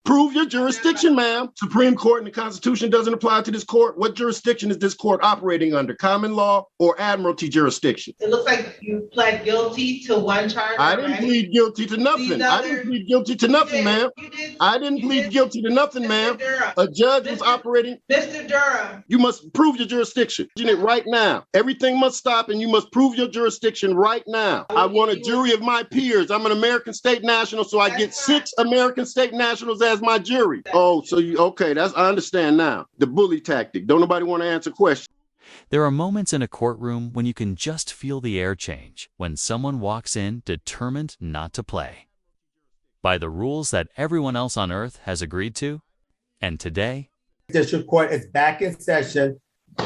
Prove your jurisdiction, ma'am. Supreme Court and the Constitution doesn't apply to this court. What jurisdiction is this court operating under? Common law or admiralty jurisdiction? It looks like you pled guilty to one charge. I didn't plead guilty to nothing. I didn't plead guilty to nothing, ma'am. I didn't plead guilty to nothing, ma'am. A judge was operating. Mr. Durham. You must prove your jurisdiction. It right now. Everything must stop and you must prove your jurisdiction right now. I want a jury of my peers. I'm an American state national, so I get 6 American state nationals as my jury. Oh, so you, okay, I understand now. The bully tactic. Don't nobody want to answer questions. There are moments in a courtroom when you can just feel the air change, when someone walks in determined not to play by the rules that everyone else on earth has agreed to. And today, District Court is back in session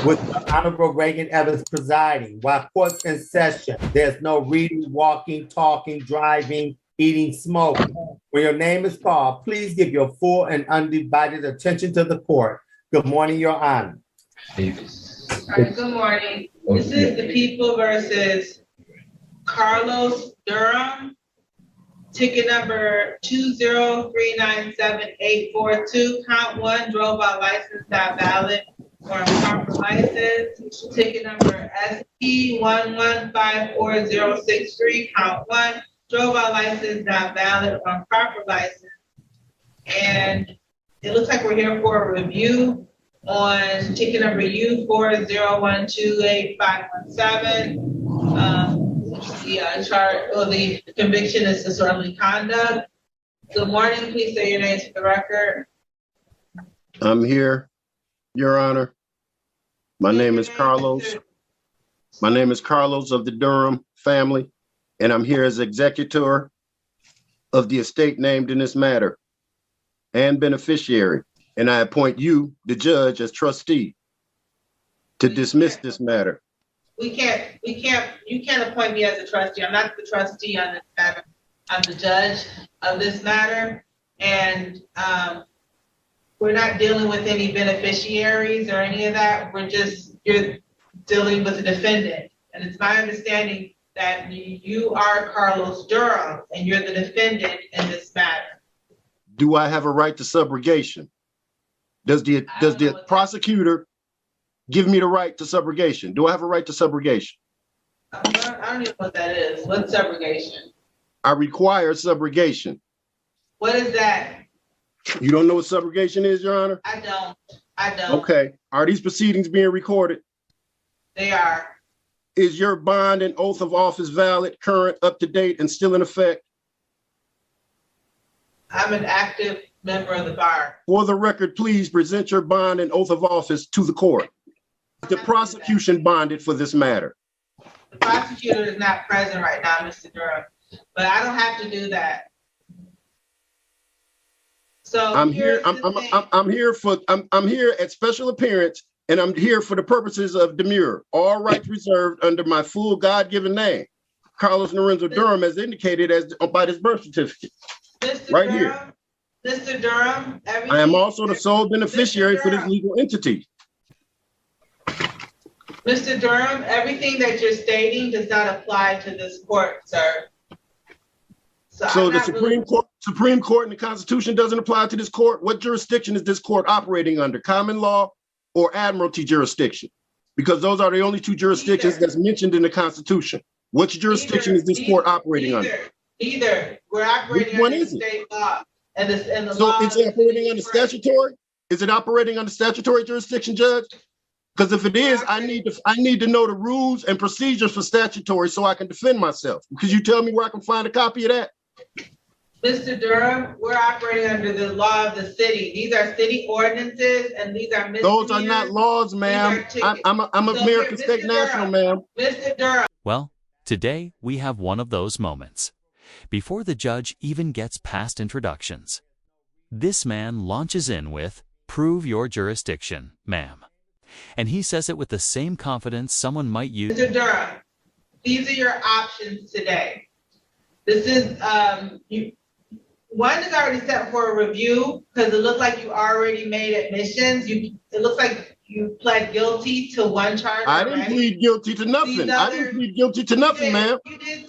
with the Honorable Reagan Evans presiding. While court's in session, there's no reading, walking, talking, driving, eating, smoking. When your name is called, please give your full and undivided attention to the court. Good morning, Your Honor. All right, good morning. This is the People versus Carlos Durham, ticket number 203978842. Count 1, drove out license not valid or improper license. Ticket number SP11540063. Count 1, drove out license not valid or improper license. And it looks like we're here for a review on ticket number U40128517. The conviction is disorderly conduct. Good morning. Please say your name for the record. I'm here, Your Honor. My name is Carlos. My name is Carlos of the Durham family, and I'm here as executor of the estate named in this matter and beneficiary. And I appoint you, the judge, as trustee to dismiss this matter. You can't appoint me as a trustee. I'm not the trustee on this matter. I'm the judge of this matter. And we're not dealing with any beneficiaries or any of that. You're dealing with the defendant. And it's my understanding that you are Carlos Durham and you're the defendant in this matter. Do I have a right to subrogation? Does the prosecutor give me the right to subrogation? Do I have a right to subrogation? I don't even know what that is. What's subrogation? I require subrogation. What is that? You don't know what subrogation is, Your Honor? I don't. Okay. Are these proceedings being recorded? They are. Is your bond and oath of office valid, current, up to date, and still in effect? I'm an active member of the bar. For the record, please present your bond and oath of office to the court. The prosecution bonded for this matter. The prosecutor is not present right now, Mr. Durham, but I don't have to do that. So I'm here at special appearance, and I'm here for the purposes of demurrer. All rights reserved under my full God-given name, Carlos Lorenzo Durham, as indicated by this birth certificate. Mr. Right Durham, here. Mr. Durham, I am also the sole beneficiary for this legal entity. Mr. Durham, everything that you're stating does not apply to this court, sir. So the Supreme Court and the Constitution doesn't apply to this court? What jurisdiction is this court operating under? Common law or admiralty jurisdiction? Because those are the only 2 jurisdictions that's mentioned in the Constitution. Which jurisdiction is this court operating under? Either. We're operating under state law. So it's operating under statutory? Is it operating under statutory jurisdiction, Judge? Because if it is, I need to know the rules and procedures for statutory so I can defend myself. Could you tell me where I can find a copy of that? Mr. Durham, we're operating under the law of the city. These are city ordinances, and these are misdemeanors. Those are not laws, ma'am. I'm American state national, ma'am. Mr. Durham. Well, today we have one of those moments. Before the judge even gets past introductions, this man launches in with, "Prove your jurisdiction, ma'am." And he says it with the same confidence someone might use. Mr. Durham, these are your options today. This is, one is already set for a review because it looks like you already made admissions. It looks like you pled guilty to one charge. I didn't plead guilty to nothing. I didn't plead guilty to nothing, ma'am.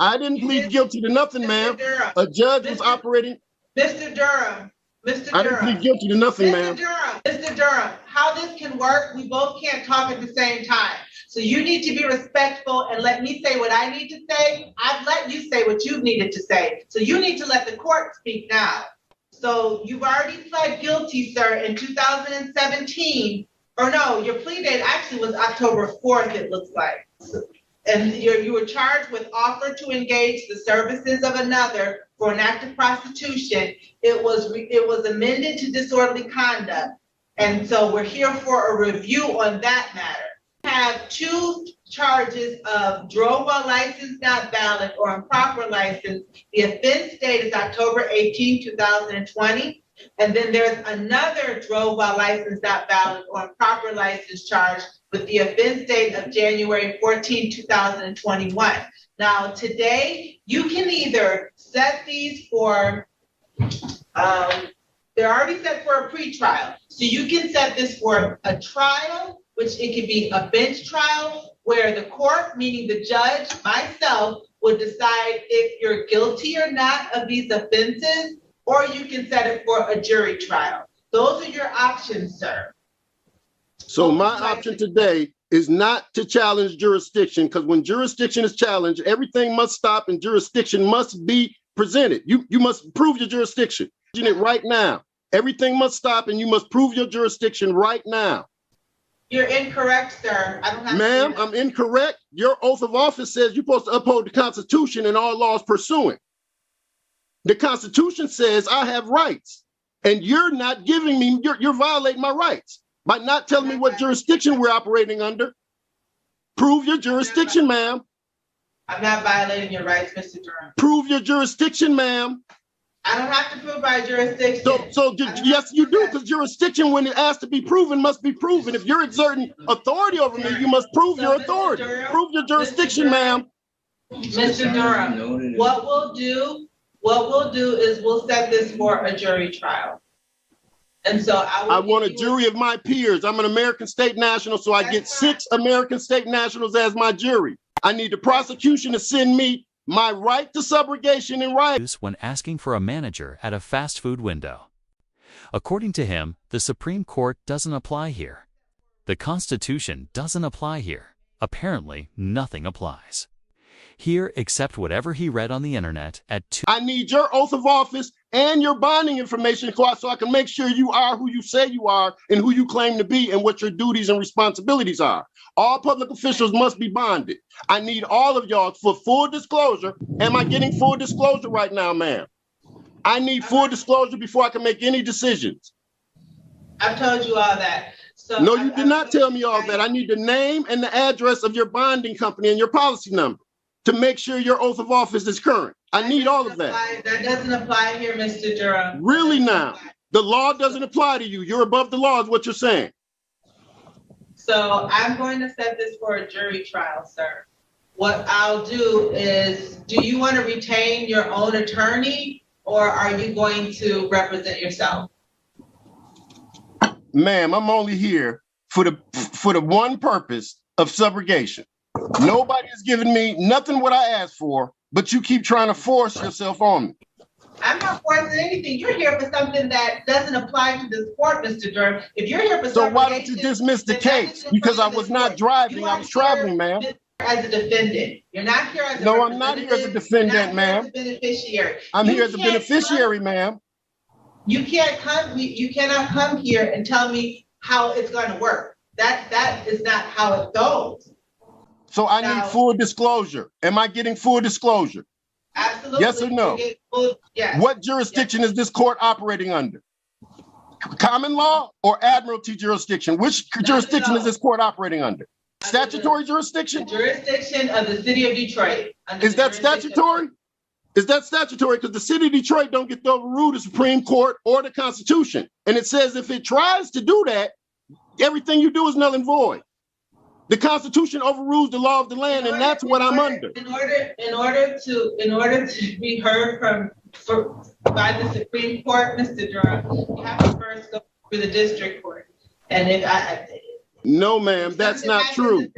I didn't plead guilty to nothing, ma'am. A judge was operating. Mr. Durham, Mr. I didn't Durham. plead guilty to nothing, ma'am. Mr. Durham, how this can work, we both can't talk at the same time. So you need to be respectful and let me say what I need to say. I've let you say what you needed to say. So you need to let the court speak now. So you've already pled guilty, sir, in 2017. Or no, your plea date actually was October 4th, it looks like. And you were charged with offer to engage the services of another for an act of prostitution. It was amended to disorderly conduct. And so we're here for a review on that matter. We have 2 charges of drove while license not valid or improper license. The offense date is October 18, 2020. And then there's another drove while license not valid or improper license charge with the offense date of January 14, 2021. Now, today, you can either set these for, they're already set for a pretrial. So you can set this for a trial, which it could be a bench trial, where the court, meaning the judge, myself, would decide if you're guilty or not of these offenses, or you can set it for a jury trial. Those are your options, sir. So my option today is not to challenge jurisdiction, because when jurisdiction is challenged, everything must stop and jurisdiction must be presented. You must prove your jurisdiction. It right now. Everything must stop and you must prove your jurisdiction right now. You're incorrect, sir. I don't have Ma'am, I'm incorrect. Your oath of office says you're supposed to uphold the Constitution and all laws pursuant. The Constitution says I have rights, and you're not giving me, you're violating my rights by not telling me what jurisdiction we're operating under. Prove your jurisdiction, ma'am. I'm not violating your rights, Mr. Durham. Prove your jurisdiction, ma'am. I don't have to prove my jurisdiction. So yes, you do, because jurisdiction, when it asks to be proven, must be proven. If you're exerting authority over me, you must prove your authority. Prove your jurisdiction, ma'am. Mr. Durham, what we'll do is we'll set this for a jury trial. And so I want a jury of my peers. I'm an American state national, so I get 6 American state nationals as my jury. I need the prosecution to send me my right to subrogation and right. When asking for a manager at a fast food window. According to him, the Supreme Court doesn't apply here. The Constitution doesn't apply here. Apparently, nothing applies here except whatever he read on the internet at 2. I need your oath of office and your bonding information so I can make sure you are who you say you are and who you claim to be and what your duties and responsibilities are. All public officials must be bonded. I need all of y'all for full disclosure. Am I getting full disclosure right now, ma'am? I need full disclosure before I can make any decisions. I've told you all that. So no, you did not tell me all that. I need the name and the address of your bonding company and your policy number to make sure your oath of office is current. I need all of that. That doesn't apply here, Mr. Durham. Really now? The law doesn't apply to you. You're above the law is what you're saying. So I'm going to set this for a jury trial, sir. What I'll do is, do you want to retain your own attorney or are you going to represent yourself? Ma'am, I'm only here for the one purpose of subrogation. Nobody has given me nothing what I asked for, but you keep trying to force yourself on me. I'm not forcing anything. You're here for something that doesn't apply to this court, Mr. Durham. If you're here for so why don't you dismiss the case? Because I was not driving, I was traveling, ma'am. As a defendant. You're not here as a No, I'm not here as a defendant, ma'am. Beneficiary. I'm here as a beneficiary, ma'am. You cannot come here and tell me how it's going to work. That is not how it goes. So I need full disclosure. Am I getting full disclosure? Absolutely. Yes or no? Yes. What jurisdiction is this court operating under? Common law or admiralty jurisdiction? Which jurisdiction is this court operating under? Statutory jurisdiction? The jurisdiction of the city of Detroit. Is that statutory? Is that statutory? Because the city of Detroit don't get to overrule the Supreme Court or the Constitution. And it says if it tries to do that, everything you do is null and void. The Constitution overrules the law of the land, and that's what I'm under. In order to be heard by the Supreme Court, Mr. Durham, you have to first go through the district court. And no, ma'am, that's not true.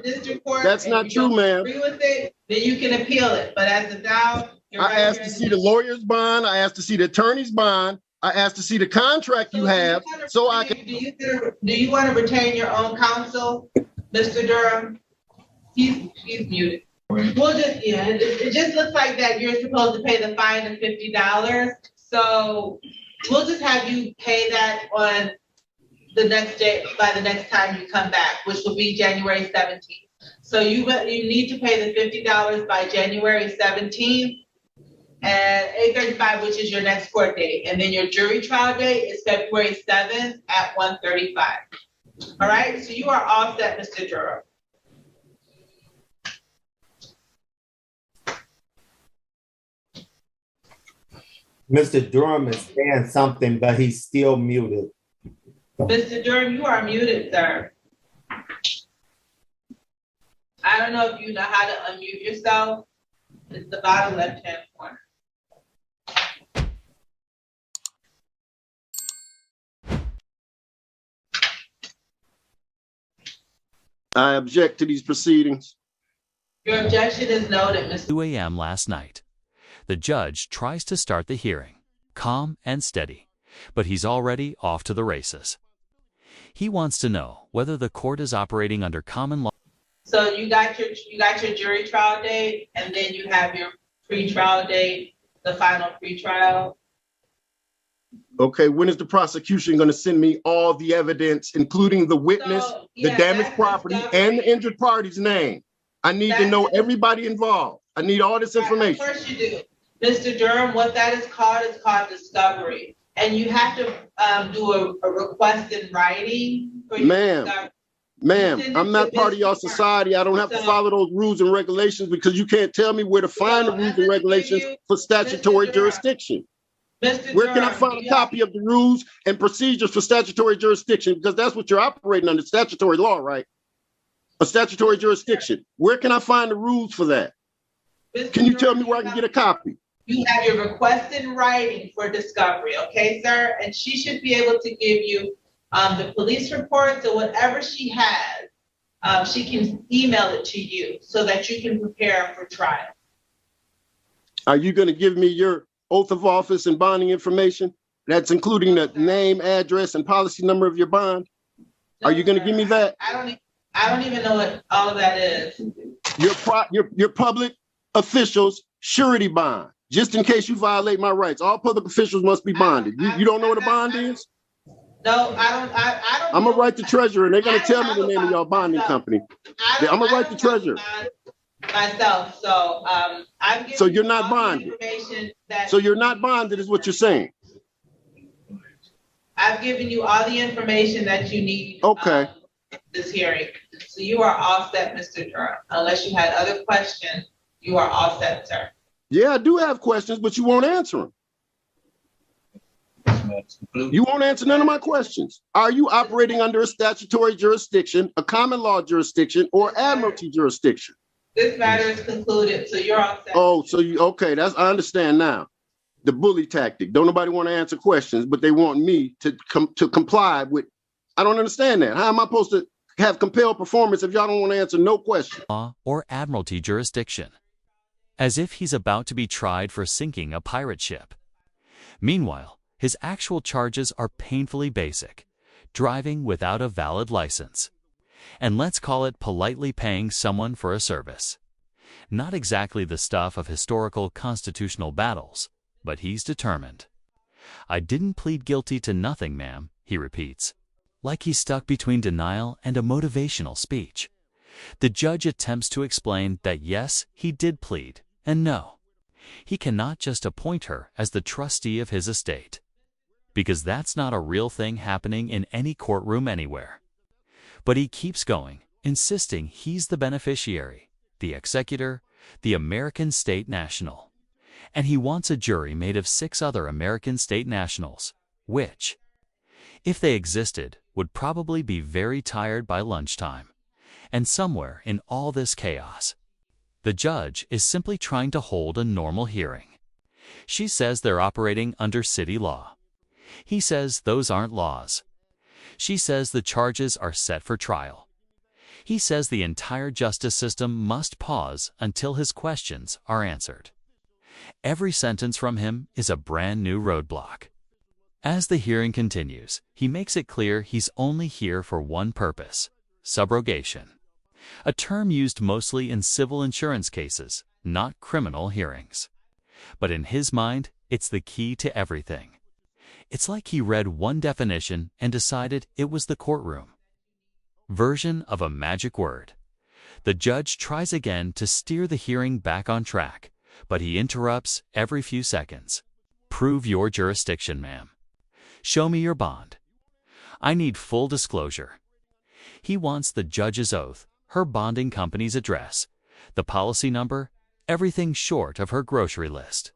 That's not true, ma'am. Agree with it, then you can appeal it. But as of now, I asked to see the lawyer's bond. I asked to see the attorney's bond. I asked to see the contract you have so I can. Do you want to retain your own counsel, Mr. Durham? He's muted. We'll just, yeah, it just looks like that you're supposed to pay the fine of $50. So we'll just have you pay that on the next day, by the next time you come back, which will be January 17th. So you need to pay the $50 by January 17th at 8:35, which is your next court date. And then your jury trial date is February 7th at 1:35. All right, so you are all set, Mr. Durham. Mr. Durham is saying something, but he's still muted. Mr. Durham, you are muted, sir. I don't know if you know how to unmute yourself. It's the bottom left-hand corner. I object to these proceedings. Your objection is noted, Mr. 2 a.m. last night. The judge tries to start the hearing, calm and steady, but he's already off to the races. He wants to know whether the court is operating under common law. So you got your jury trial date, and then you have your pre-trial date, the final pre-trial. Okay, when is the prosecution going to send me all the evidence, including the witness, the damaged property, and the injured party's name? I need to know everybody involved. I need all this information. Of course you do. Mr. Durham, what that is called discovery. And you have to do a request in writing for your discovery. Ma'am, I'm not part of your society. I don't have to follow those rules and regulations because you can't tell me where to find the rules and regulations for statutory jurisdiction. Where can I find a copy of the rules and procedures for statutory jurisdiction? Because that's what you're operating under, statutory law, right? A statutory jurisdiction. Where can I find the rules for that? Can you tell me where I can get a copy? You have your request in writing for discovery, okay, sir? And she should be able to give you the police reports or whatever she has. She can email it to you so that you can prepare for trial. Are you going to give me your oath of office and bonding information? That's including the name, address, and policy number of your bond? Are you going to give me that? I don't even know what all of that is. Your public officials surety bond, just in case you violate my rights. All public officials must be bonded. You don't know what a bond is? No, I don't. I'm gonna write the treasurer, and they're gonna tell me the name of your bonding company. I'm gonna write the treasurer. Myself, so I'm giving. So you're not bonded. So you're not bonded, is what you're saying. I've given you all the information that you need. Okay. This hearing, so you are all set, Mr. Durham. Unless you had other questions, you are all set, sir. Yeah, I do have questions, but you won't answer them. You won't answer none of my questions. Are you operating under a statutory jurisdiction, a common law jurisdiction, or admiralty jurisdiction? This matter is concluded, so you're all set. Oh, so okay, I understand now. The bully tactic. Don't nobody want to answer questions, but they want me to comply with. I don't understand that. How am I supposed to have compelled performance if y'all don't want to answer no question? Law or admiralty jurisdiction. As if he's about to be tried for sinking a pirate ship. Meanwhile, his actual charges are painfully basic, driving without a valid license. And let's call it politely paying someone for a service. Not exactly the stuff of historical constitutional battles, but he's determined. I didn't plead guilty to nothing, ma'am, he repeats, like he's stuck between denial and a motivational speech. The judge attempts to explain that yes, he did plead, and no. He cannot just appoint her as the trustee of his estate. Because that's not a real thing happening in any courtroom anywhere. But he keeps going, insisting he's the beneficiary, the executor, the American state national. And he wants a jury made of 6 other American state nationals, which, if they existed, would probably be very tired by lunchtime. And somewhere in all this chaos, the judge is simply trying to hold a normal hearing. She says they're operating under city law. He says those aren't laws. She says the charges are set for trial. He says the entire justice system must pause until his questions are answered. Every sentence from him is a brand new roadblock. As the hearing continues, he makes it clear he's only here for one purpose: subrogation, a term used mostly in civil insurance cases, not criminal hearings. But in his mind, it's the key to everything. It's like he read one definition and decided it was the courtroom version of a magic word. The judge tries again to steer the hearing back on track, but he interrupts every few seconds. Prove your jurisdiction, ma'am. Show me your bond. I need full disclosure. He wants the judge's oath, her bonding company's address, the policy number, everything short of her grocery list.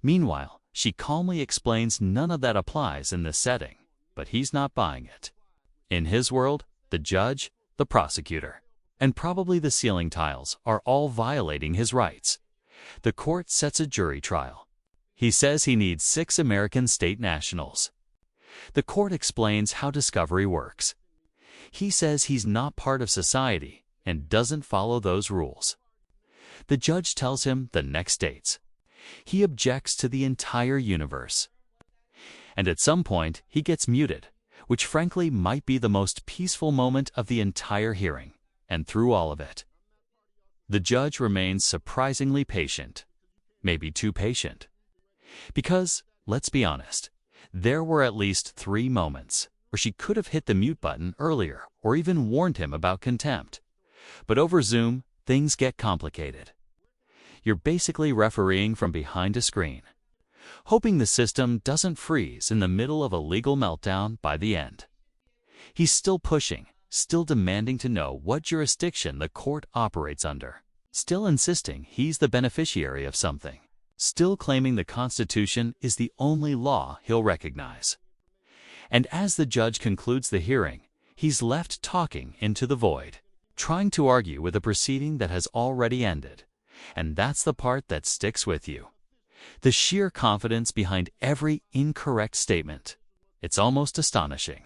Meanwhile, she calmly explains none of that applies in this setting, but he's not buying it. In his world, the judge, the prosecutor, and probably the ceiling tiles are all violating his rights. The court sets a jury trial. He says he needs 6 American state nationals. The court explains how discovery works. He says he's not part of society and doesn't follow those rules. The judge tells him the next dates. He objects to the entire universe. And at some point, he gets muted, which frankly might be the most peaceful moment of the entire hearing, and through all of it. The judge remains surprisingly patient, maybe too patient. Because, let's be honest, there were at least 3 moments where she could have hit the mute button earlier or even warned him about contempt. But over Zoom, things get complicated. You're basically refereeing from behind a screen, hoping the system doesn't freeze in the middle of a legal meltdown by the end. He's still pushing, still demanding to know what jurisdiction the court operates under, still insisting he's the beneficiary of something, still claiming the Constitution is the only law he'll recognize. And as the judge concludes the hearing, he's left talking into the void, trying to argue with a proceeding that has already ended. And that's the part that sticks with you. The sheer confidence behind every incorrect statement. It's almost astonishing.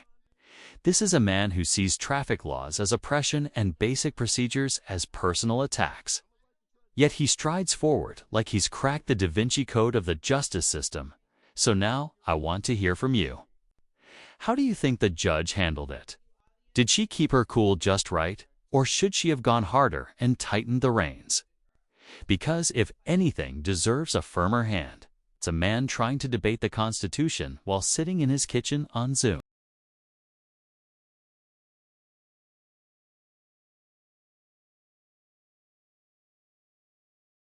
This is a man who sees traffic laws as oppression and basic procedures as personal attacks. Yet he strides forward like he's cracked the Da Vinci Code of the justice system. So now I want to hear from you. How do you think the judge handled it? Did she keep her cool just right, or should she have gone harder and tightened the reins? Because if anything deserves a firmer hand, it's a man trying to debate the Constitution while sitting in his kitchen on Zoom.